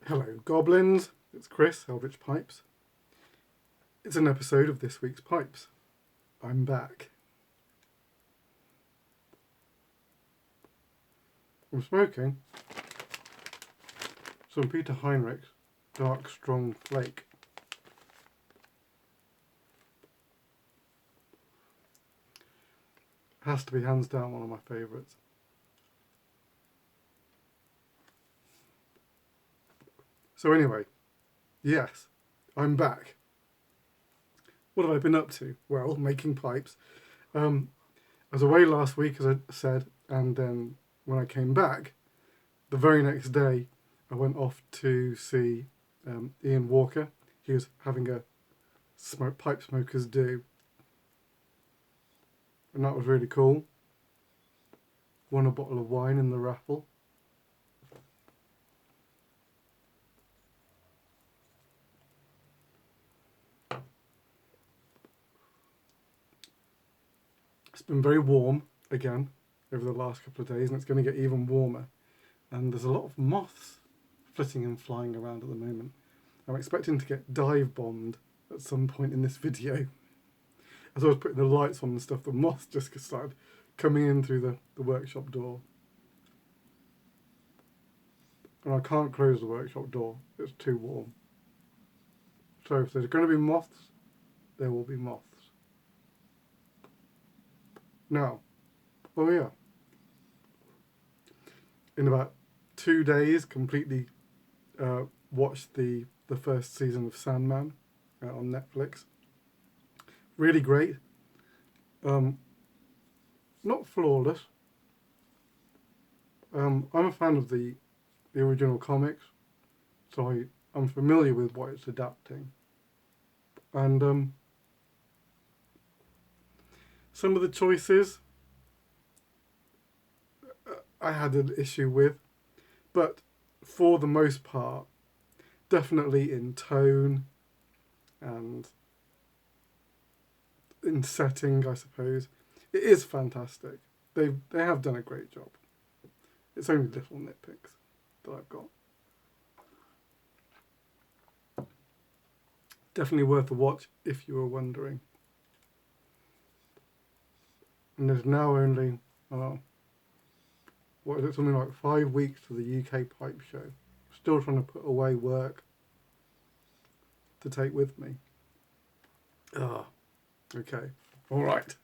Hello goblins, it's Chris, Eldritch Pipes. It's an episode of this week's Pipes. I'm back. I'm smoking some Peter Heinrich's Dark Strong Flake. Has to be hands down one of my favourites. So anyway, yes, I'm back. What have I been up to? Well, making pipes. I was away last week, as I said, and then when I came back, the very next day, I went off to see Ian Walker. He was having a pipe smokers do, and that was really cool. Won a bottle of wine in the raffle. It's been very warm again over the last couple of days, and it's going to get even warmer. And there's a lot of moths flitting and flying around at the moment. I'm expecting to get dive bombed at some point in this video. As I was putting the lights on and stuff, the moths just started coming in through the workshop door. And I can't close the workshop door, it's too warm. So if there's going to be moths, there will be moths. Now, in about 2 days, completely watched the first season of Sandman on Netflix. Really great. Not flawless. I'm a fan of the original comics, so I'm familiar with what it's adapting. And some of the choices I had an issue with, but for the most part, definitely in tone and in setting, I suppose. It is fantastic. They have done a great job. It's only little nitpicks that I've got. Definitely worth a watch if you were wondering. And there's now only, something like 5 weeks to the UK Pipe Show. Still trying to put away work to take with me. Okay. All right.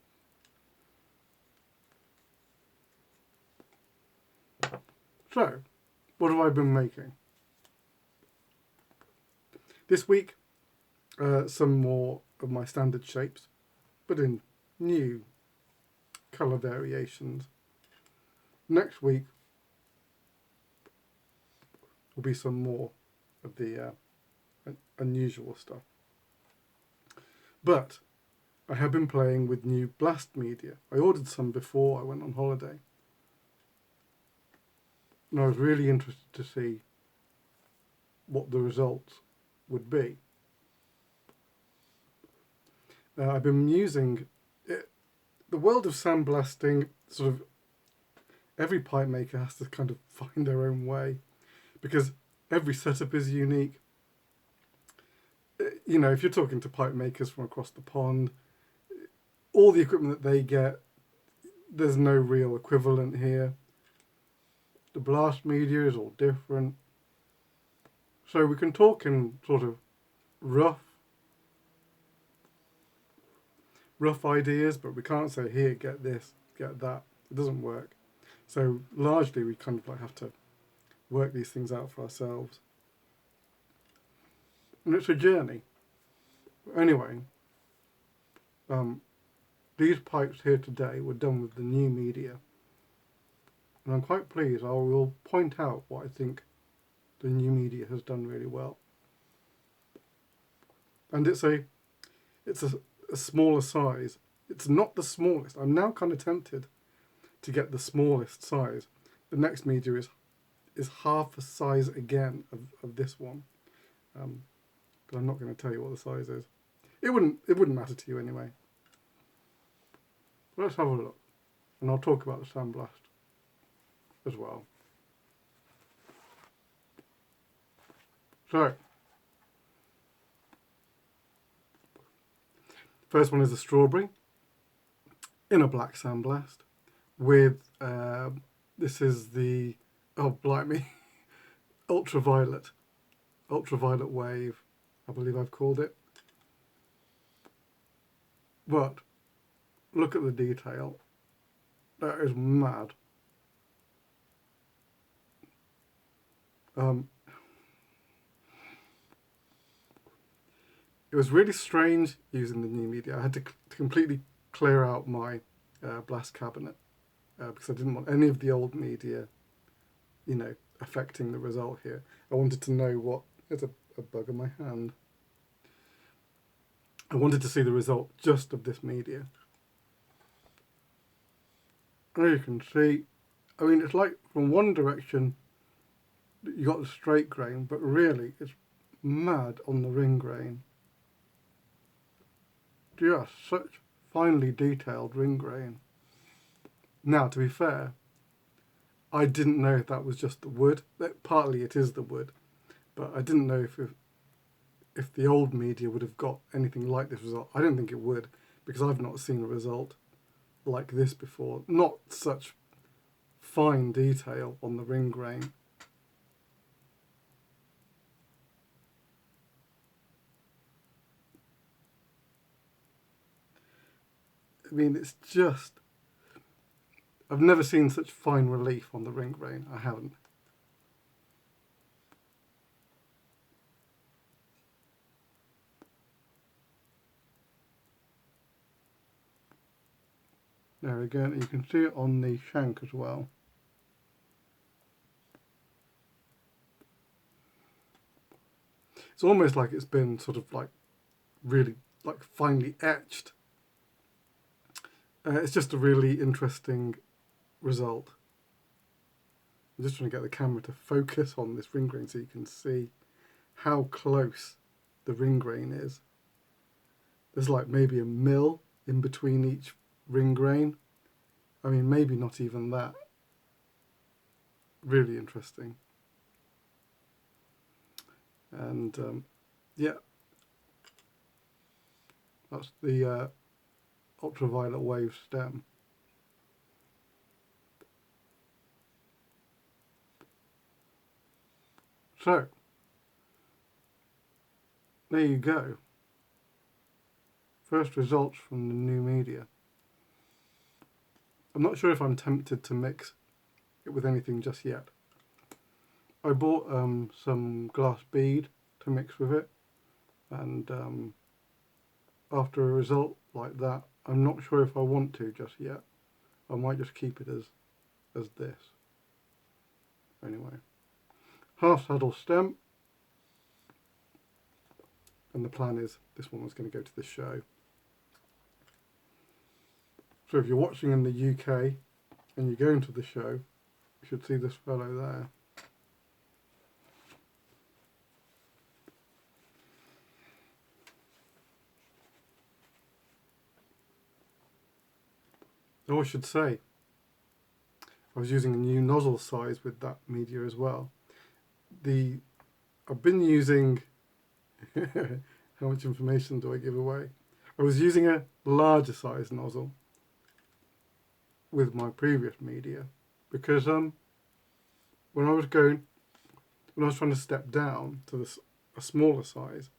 So, what have I been making? This week, some more of my standard shapes, but in new colour variations. Next week will be some more of the unusual stuff. But I have been playing with new blast media. I ordered some before I went on holiday. And I was really interested to see what the results would be. I've been using it. The world of sandblasting, sort of every pipe maker has to kind of find their own way, because every setup is unique. You know, if you're talking to pipe makers from across the pond, all the equipment that they get, there's no real equivalent here. The blast media is all different. So we can talk in sort of rough ideas, but we can't say, here, get this, get that. It doesn't work. So largely we kind of like have to work these things out for ourselves. And it's a journey. Anyway, these pipes here today were done with the new media. And I'm quite pleased. I will point out what I think the new media has done really well. And it's a smaller size. It's not the smallest. I'm now kind of tempted to get the smallest size. The next media is half the size again of this one. But I'm not going to tell you what the size is. It wouldn't matter to you anyway. But let's have a look. And I'll talk about the sandblast as well. So, first one is a strawberry in a black sandblast with, this is the, oh blimey, ultraviolet wave, I believe I've called it. But look at the detail. That is mad. It was really strange using the new media. I had to completely clear out my blast cabinet because I didn't want any of the old media, affecting the result here. I wanted to know what... There's a bug in my hand. I wanted to see the result just of this media. As you can see, I mean, it's like from one direction you got the straight grain, but really it's mad on the ring grain. Just such finely detailed ring grain. Now, to be fair, I didn't know if that was just the wood. Partly it is the wood, but I didn't know if the old media would have got anything like this result. I don't think it would, because I've not seen a result like this before. Not such fine detail on the ring grain. I mean, it's just... I've never seen such fine relief on the ring grain. I haven't. There again, you can see it on the shank as well. It's almost like it's been sort of like really like finely etched. It's just a really interesting result. I'm just trying to get the camera to focus on this ring grain so you can see how close the ring grain is. There's like maybe a mil in between each ring grain. I mean, maybe not even that. Really interesting. And yeah, that's the ultraviolet wave stem. So, there you go. First results from the new media. I'm not sure if I'm tempted to mix it with anything just yet. I bought some glass bead to mix with it, and after a result like that, I'm not sure if I want to just yet. I might just keep it as this. Anyway, half saddle stem, and the plan is this one was going to go to the show. So if you're watching in the UK and you're going to the show, you should see this fellow there. Oh, I should say, I was using a new nozzle size with that media as well. I've been using, how much information do I give away? I was using a larger size nozzle with my previous media because when I was trying to step down to a smaller size,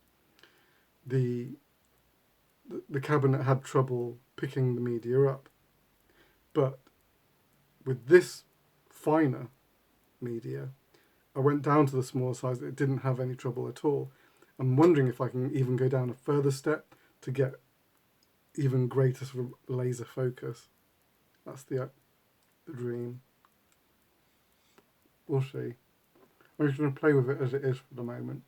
the cabinet had trouble picking the media up. But with this finer media, I went down to the smaller size. It didn't have any trouble at all. I'm wondering if I can even go down a further step to get even greater sort of laser focus. That's the dream. We'll see. I'm just going to play with it as it is for the moment.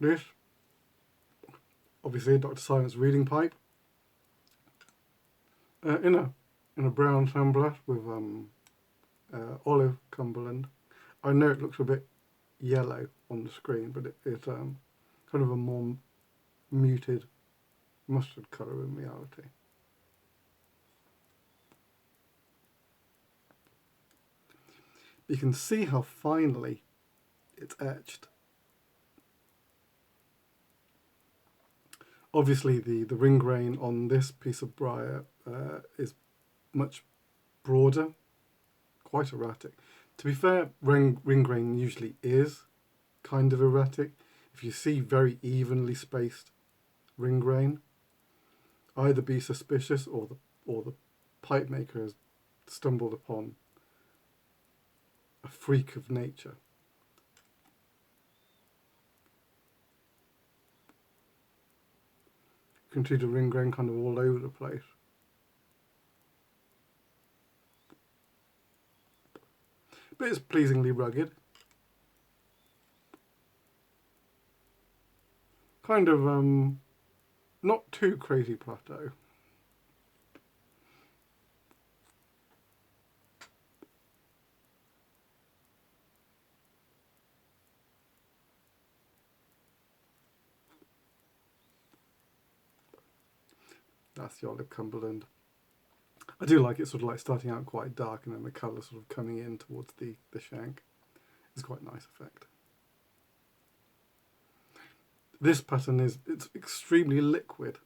This, obviously, Dr. Silent's reading pipe. In a brown sandblast with olive Cumberland. I know it looks a bit yellow on the screen, but it's kind of a more muted mustard colour in reality. You can see how finely it's etched. Obviously the ring grain on this piece of briar is much broader, quite erratic. To be fair, ring grain usually is kind of erratic. If you see very evenly spaced ring grain, either be suspicious or the pipe maker has stumbled upon a freak of nature. You can see the ring grain kind of all over the place. But it's pleasingly rugged. Kind of not too crazy plateau. That's the olive Cumberland. I do like it sort of like starting out quite dark and then the colour sort of coming in towards the shank. It's quite a nice effect. This pattern it's extremely liquid.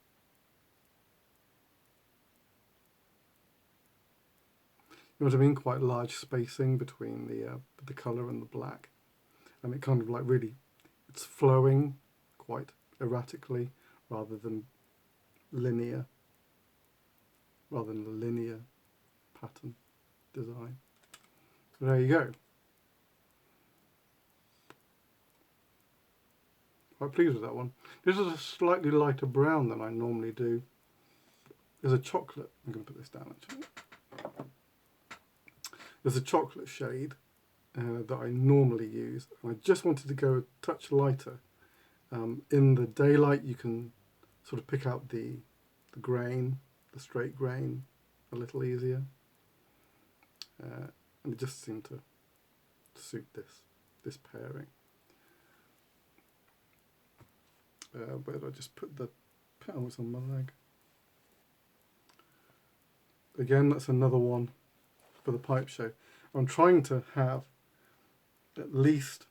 You know what I mean? Quite large spacing between the colour and the black. And it kind of like really, it's flowing quite erratically rather than a linear pattern design. So there you go. Quite pleased with that one. This is a slightly lighter brown than I normally do. There's a chocolate, I'm going to put this down actually. There's a chocolate shade that I normally use, and I just wanted to go a touch lighter. In the daylight you can sort of pick out the grain, the straight grain, a little easier. And it just seemed to suit this pairing. Where did I just put the petals on my leg? Again, that's another one for the pipe show. I'm trying to have at least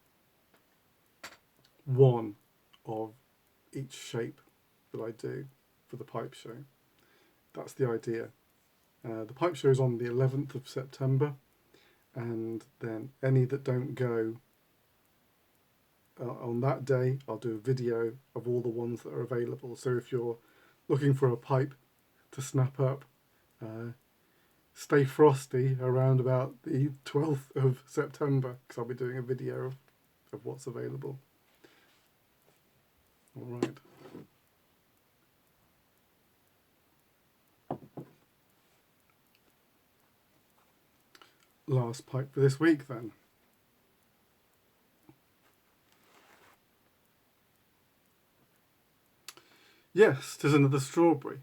one of each shape that I do for the pipe show. That's the idea. The pipe show is on the 11th of September, and then any that don't go on that day, I'll do a video of all the ones that are available. So if you're looking for a pipe to snap up, stay frosty around about the 12th of September, because I'll be doing a video of what's available. All right. Last pipe for this week then. Yes, 'tis another strawberry.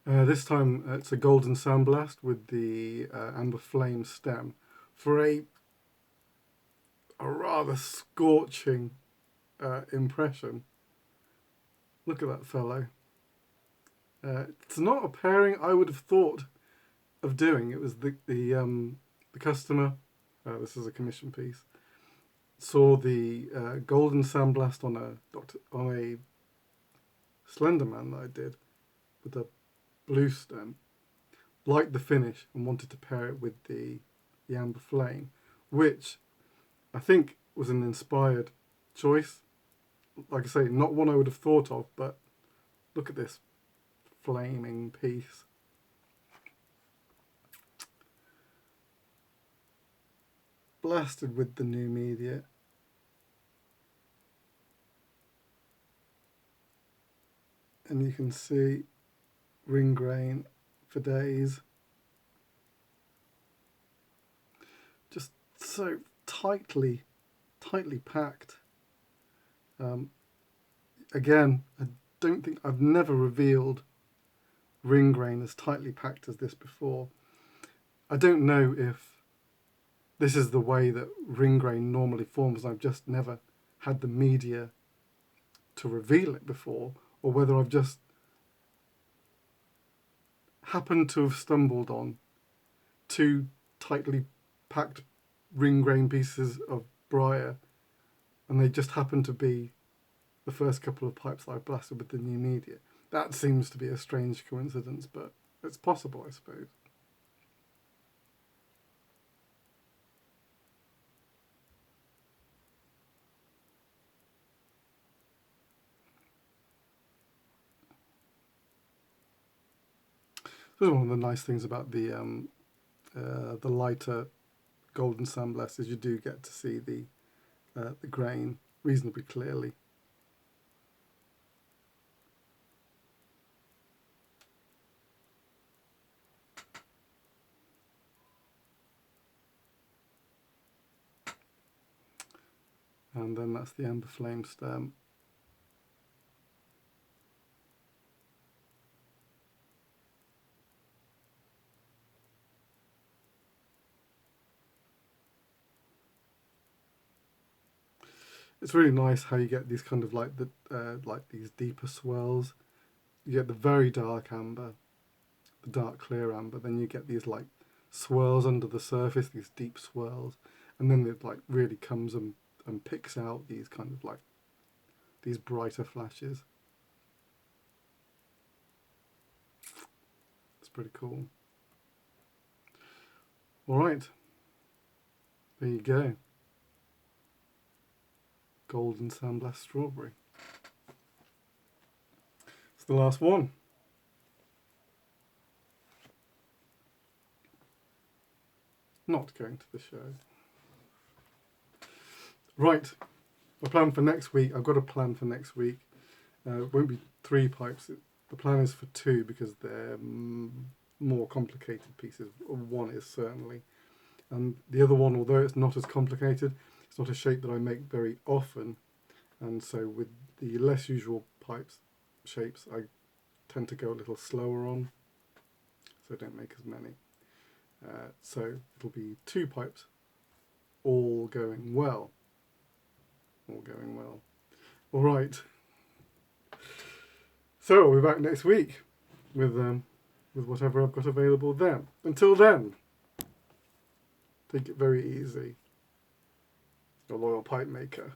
This time it's a golden sandblast with the amber flame stem for a rather scorching impression. Look at that fellow. It's not a pairing I would have thought of doing. It was the customer. This is a commission piece. Saw the golden sandblast on a Slenderman that I did with a blue stem, liked the finish and wanted to pair it with the amber flame, which I think was an inspired choice. Like I say, not one I would have thought of, but look at this flaming piece. Blasted with the new media. And you can see ring grain for days. Just so tightly packed. Again, I don't think I've never revealed ring grain as tightly packed as this before. I don't know if this is the way that ring grain normally forms, and I've just never had the media to reveal it before, or whether I've just happened to have stumbled on two tightly packed ring grain pieces of briar, and they just happen to be the first couple of pipes that I blasted with the new media. That seems to be a strange coincidence, but it's possible, I suppose. So one of the nice things about the lighter golden sandblast is you do get to see the grain reasonably clearly. And then that's the amber flame stem. It's really nice how you get these kind of like these deeper swirls. You get the very dark amber, the dark clear amber, then you get these like swirls under the surface, these deep swirls, and then it like really comes and picks out these kind of like these brighter flashes. It's pretty cool. All right, there you go. Golden sandblast strawberry. It's the last one. Not going to the show. Right, my plan for next week. I've got a plan for next week. It won't be 3 pipes. The plan is for 2 because they're more complicated pieces. One is certainly. And the other one, although it's not as complicated, it's not a shape that I make very often. And so with the less usual pipes shapes, I tend to go a little slower on. So I don't make as many. So it'll be 2 pipes, all going well. All going well. All right. So we'll be back next week with whatever I've got available then. Until then, take it very easy. Your loyal pipe maker.